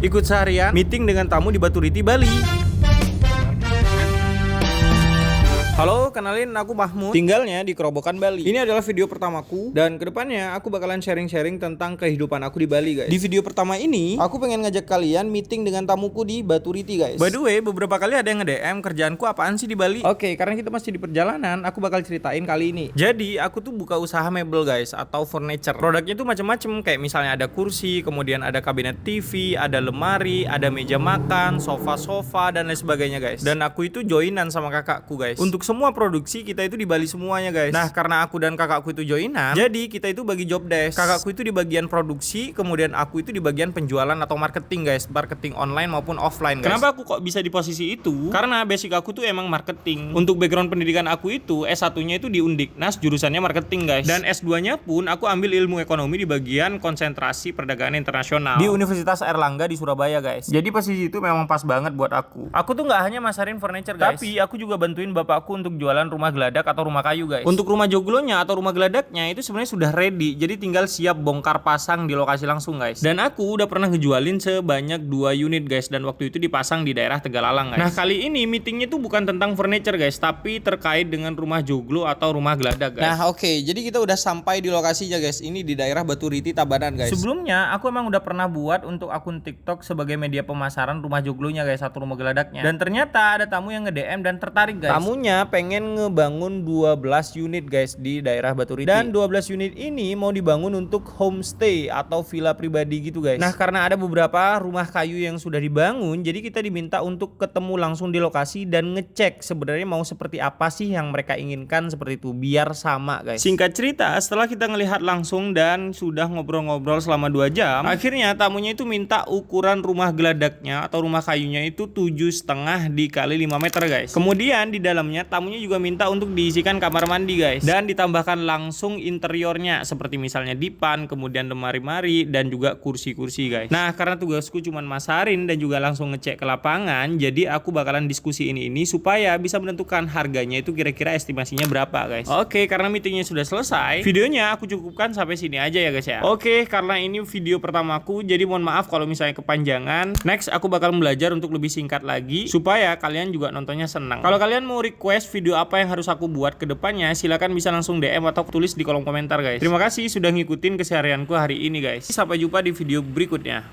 Ikut seharian meeting dengan tamu di Baturiti, Bali. Halo, kenalin aku Mahmud, tinggalnya di Kerobokan, Bali. Ini adalah video pertamaku dan kedepannya aku bakalan sharing-sharing tentang kehidupan aku di Bali, guys. Di video pertama ini, aku pengen ngajak kalian meeting dengan tamuku di Baturiti, guys. By the way, beberapa kali ada yang nge-DM kerjaanku apaan sih di Bali. Oke, karena kita masih di perjalanan, aku bakal ceritain kali ini. Jadi, aku tuh buka usaha mebel, guys, atau furniture. Produknya tuh macem-macem, kayak misalnya ada kursi, kemudian ada kabinet TV, ada lemari, ada meja makan, sofa-sofa, dan lain sebagainya, guys. Dan aku itu joinan sama kakakku, guys. Untuk semua produksi kita itu di Bali semuanya, guys. Nah, karena aku dan kakakku itu joinan, jadi kita itu bagi job desk. Kakakku itu di bagian produksi, kemudian aku itu di bagian penjualan atau marketing, guys. Marketing online maupun offline, guys. Kenapa aku kok bisa di posisi itu? Karena basic aku tuh emang marketing. Untuk background pendidikan aku itu S1-nya itu di Undiknas, jurusannya marketing, guys. Dan S2-nya pun aku ambil ilmu ekonomi di bagian konsentrasi perdagangan internasional di Universitas Airlangga di Surabaya, guys. Jadi posisi itu memang pas banget buat aku. Aku tuh nggak hanya masarin furniture, guys, tapi aku juga bantuin bapakku untuk jualan rumah geladak atau rumah kayu, guys. Untuk rumah joglonya atau rumah geladaknya itu sebenarnya sudah ready, jadi tinggal siap bongkar pasang di lokasi langsung, guys. Dan aku udah pernah ngejualin sebanyak 2 unit, guys, dan waktu itu dipasang di daerah Tegalalang, guys. Nah, kali ini meetingnya tuh bukan tentang furniture, guys, tapi terkait dengan rumah joglo atau rumah geladak, guys. Nah, oke, jadi kita udah sampai di lokasinya, guys. Ini di daerah Baturiti, Tabanan, guys. Sebelumnya aku emang udah pernah buat untuk akun TikTok sebagai media pemasaran rumah joglonya, guys, atau rumah geladaknya. Dan ternyata ada tamu yang nge-DM dan tertarik, guys. Tamunya pengen ngebangun 12 unit, guys, di daerah Baturiti. Dan 12 unit ini mau dibangun untuk homestay atau villa pribadi gitu, guys. Nah, karena ada beberapa rumah kayu yang sudah dibangun, jadi kita diminta untuk ketemu langsung di lokasi dan ngecek sebenarnya mau seperti apa sih yang mereka inginkan, seperti itu, biar sama, guys. Singkat cerita, setelah kita ngelihat langsung dan sudah ngobrol-ngobrol selama 2 jam, akhirnya tamunya itu minta ukuran rumah geladaknya atau rumah kayunya itu 7,5 dikali 5 meter, guys. Kemudian di dalamnya tamunya juga minta untuk diisikan kamar mandi, guys, dan ditambahkan langsung interiornya seperti misalnya dipan, kemudian lemari-mari dan juga kursi-kursi, guys. Nah, karena tugasku cuman masarin dan juga langsung ngecek ke lapangan, jadi aku bakalan diskusi ini supaya bisa menentukan harganya itu kira-kira estimasinya berapa, guys. Oke, karena meetingnya sudah selesai, videonya aku cukupkan sampai sini aja ya, guys, ya. Oke, karena ini video pertamaku, jadi mohon maaf kalau misalnya kepanjangan. Next aku bakal belajar untuk lebih singkat lagi supaya kalian juga nontonnya senang. Kalau kalian mau request video apa yang harus aku buat ke depannya, silakan bisa langsung DM atau tulis di kolom komentar, guys. Terima kasih sudah ngikutin keseharianku hari ini, guys. Sampai jumpa di video berikutnya.